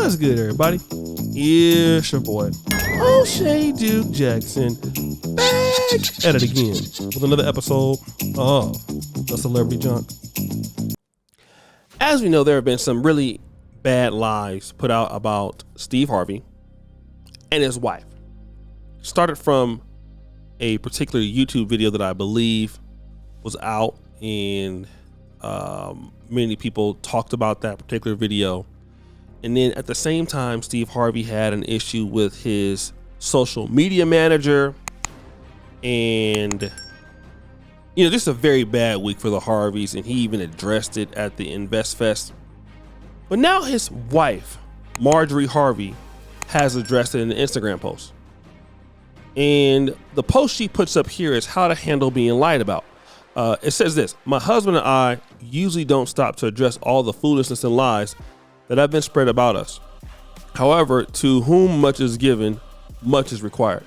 What's good, everybody? It's your boy, O'Shea Duke Jackson, back at it again with another episode of The Celebrity Junk. As we know, there have been some really bad lies put out about Steve Harvey and his wife. Started from a particular YouTube video that I believe was out, and many people talked about that particular video. And then at the same time, Steve Harvey had an issue with his social media manager. And, you know, this is a very bad week for the Harveys, and he even addressed it at the Invest Fest. But now his wife, Marjorie Harvey, has addressed it in an Instagram post. And the post she puts up here is how to handle being lied about. It says this: my husband and I usually don't stop to address all the foolishness and lies that have been spread about us. However, to whom much is given, much is required.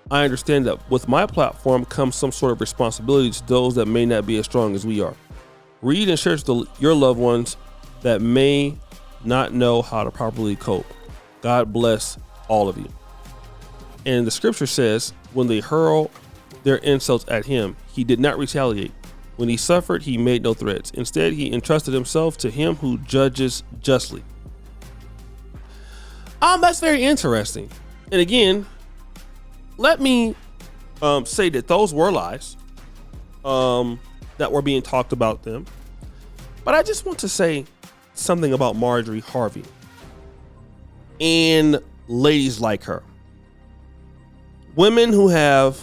I understand that with my platform comes some sort of responsibility to those that may not be as strong as we are. Read and share to your loved ones that may not know how to properly cope. God bless all of you. And the scripture says, when they hurl their insults at him, he did not retaliate. When he suffered, he made no threats. Instead, he entrusted himself to him who judges justly. That's very interesting. And again, let me say that those were lies that were being talked about them. But I just want to say something about Marjorie Harvey and ladies like her. Women who have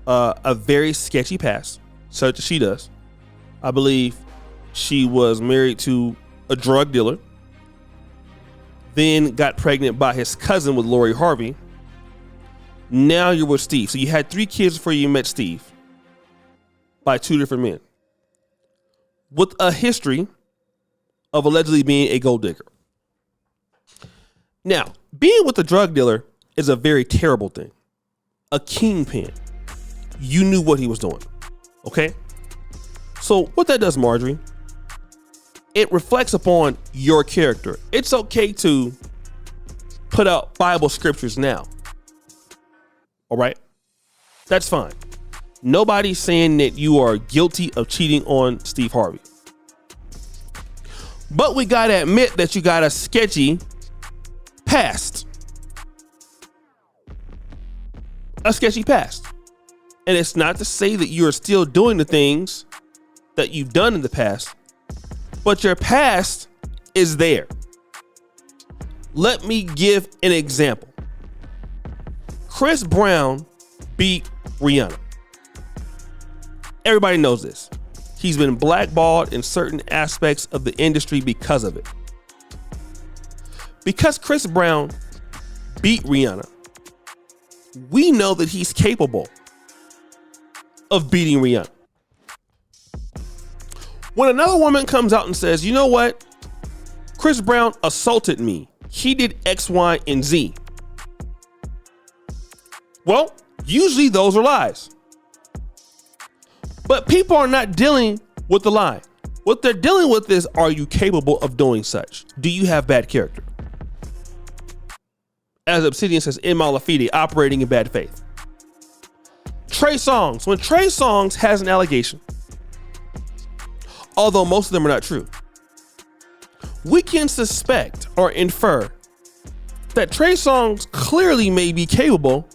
a very sketchy past, such as she does. I believe she was married to a drug dealer, then got pregnant by his cousin with Lori Harvey. Now you're with Steve. So you had 3 kids before you met Steve by 2 different men with a history of allegedly being a gold digger. Now, being with a drug dealer is a very terrible thing. A kingpin. You knew what he was doing. Okay? So what that does, Marjorie, it reflects upon your character. It's okay to put out Bible scriptures now. All right? That's fine. Nobody's saying that you are guilty of cheating on Steve Harvey. But we got to admit that you got a sketchy past. A sketchy past. And it's not to say that you're still doing the things that you've done in the past, but your past is there. Let me give an example. Chris Brown beat Rihanna. Everybody knows this. He's been blackballed in certain aspects of the industry because of it. Because Chris Brown beat Rihanna, we know that he's capable of beating Rihanna. When another woman comes out and says, you know what? Chris Brown assaulted me. He did X, Y, and Z. Well, usually those are lies. But people are not dealing with the lie. What they're dealing with is, are you capable of doing such? Do you have bad character? As Obsidian says, in malafide, operating in bad faith. Trey Songz. When Trey Songz has an allegation, although most of them are not true, we can suspect or infer that Trey Songz clearly may be capable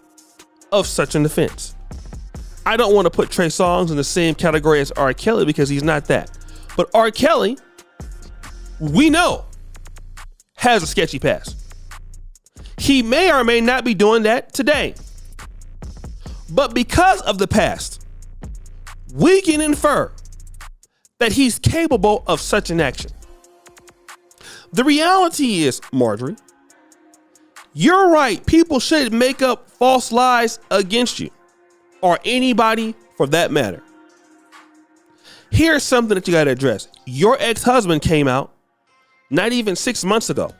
of such an offense. I don't want to put Trey Songz in the same category as R. Kelly because he's not that. But R. Kelly, we know, has a sketchy past. He may or may not be doing that today. But because of the past, we can infer that he's capable of such an action. The reality is, Marjorie, you're right. People should make up false lies against you, or anybody for that matter. Here's something that you got to address. Your ex-husband came out not even 6 months ago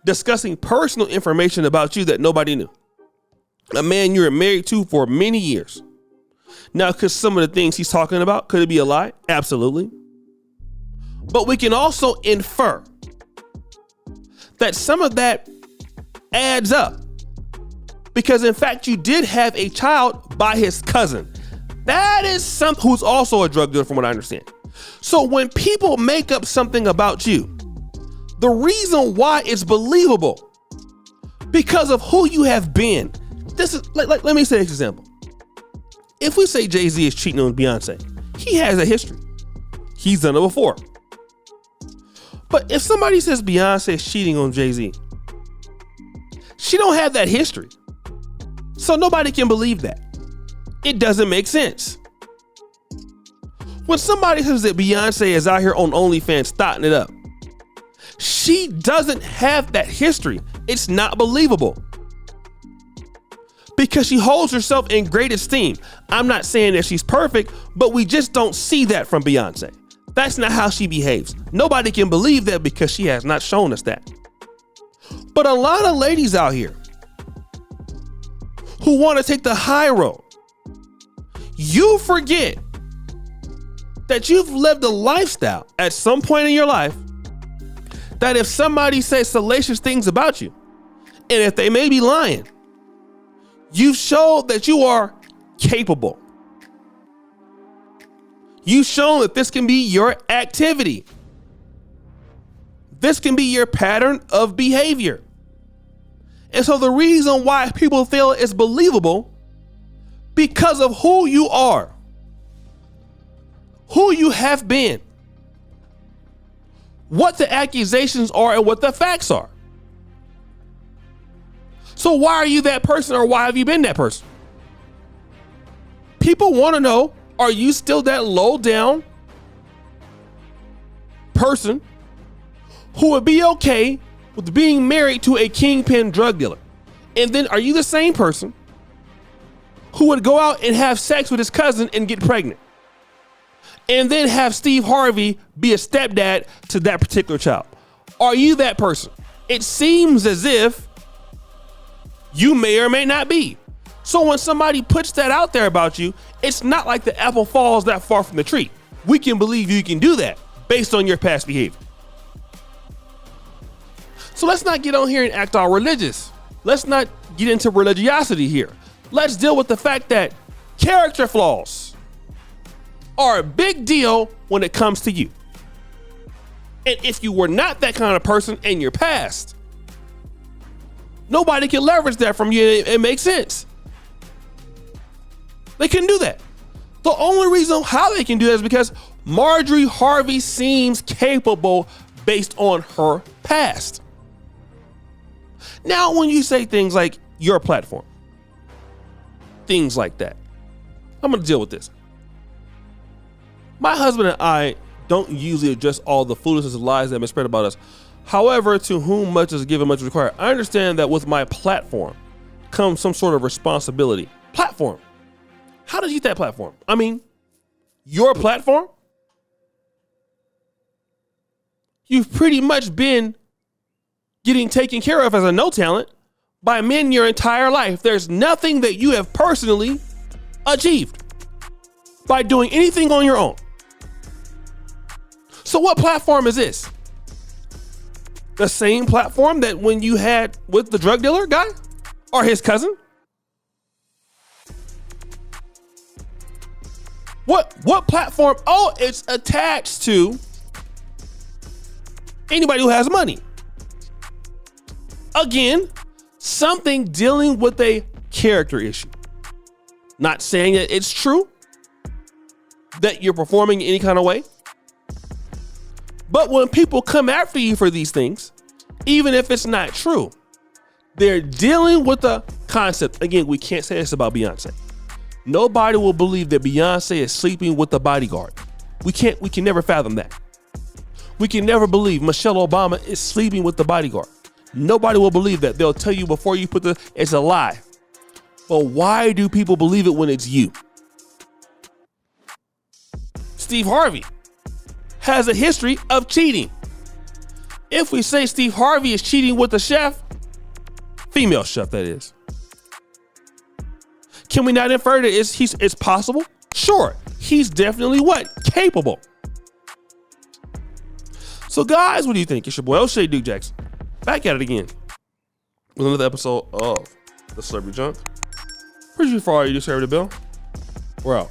discussing personal information about you that nobody knew. A man you were married to for many years. Now, could some of the things he's talking about, could it be a lie? Absolutely. But we can also infer that some of that adds up. Because in fact, you did have a child by his cousin. That is who's also a drug dealer from what I understand. So when people make up something about you, the reason why it's believable because of who you have been. This is let me say this example. If we say Jay-Z is cheating on Beyonce, he has a history. He's done it before. But if somebody says Beyonce is cheating on Jay-Z, she don't have that history. So nobody can believe that. It doesn't make sense. When somebody says that Beyonce is out here on OnlyFans thotting it up, she doesn't have that history. It's not believable. Because she holds herself in great esteem. I'm not saying that she's perfect, but we just don't see that from Beyonce. That's not how she behaves. Nobody can believe that because she has not shown us that. But a lot of ladies out here who want to take the high road, you forget that you've lived a lifestyle at some point in your life that if somebody says salacious things about you, and if they may be lying, you've showed that you are capable. You've shown that this can be your activity. This can be your pattern of behavior. And so the reason why people feel it's believable because of who you are, who you have been, what the accusations are and what the facts are. So why are you that person, or why have you been that person? People want to know, are you still that low down person who would be okay with being married to a kingpin drug dealer? And then are you the same person who would go out and have sex with his cousin and get pregnant? And then have Steve Harvey be a stepdad to that particular child? Are you that person? It seems as if you may or may not be. So when somebody puts that out there about you, it's not like the apple falls that far from the tree. We can believe you can do that based on your past behavior. So let's not get on here and act all religious. Let's not get into religiosity here. Let's deal with the fact that character flaws are a big deal when it comes to you. And if you were not that kind of person in your past, nobody can leverage that from you. It makes sense. They couldn't do that. The only reason how they can do that is because Marjorie Harvey seems capable based on her past. Now, when you say things like your platform, things like that, I'm going to deal with this. My husband and I don't usually address all the foolishness of lies that have been spread about us. However, to whom much is given, much is required. I understand that with my platform comes some sort of responsibility. Platform. How did you get that platform? I mean, your platform? You've pretty much been getting taken care of as a no talent by men your entire life. There's nothing that you have personally achieved by doing anything on your own. So what platform is this? The same platform that when you had with the drug dealer guy or his cousin? What platform? Oh, it's attached to anybody who has money. Again, something dealing with a character issue. Not saying that it's true that you're performing in any kind of way. But when people come after you for these things, even if it's not true, they're dealing with a concept. Again, we can't say this about Beyonce. Nobody will believe that Beyonce is sleeping with the bodyguard. We can never fathom that. We can never believe Michelle Obama is sleeping with the bodyguard. Nobody will believe that. They'll tell you before you put it's a lie. But why do people believe it when it's you? Steve Harvey has a history of cheating. If we say Steve Harvey is cheating with a chef, female chef that is, can we not infer that it's possible? Sure, he's definitely what? Capable. So guys, what do you think? It's your boy O'Shea Duke Jackson. back at it again with another episode of The Celebrity Junk. Appreciate you for all you do, Sarah the Bill. We're out.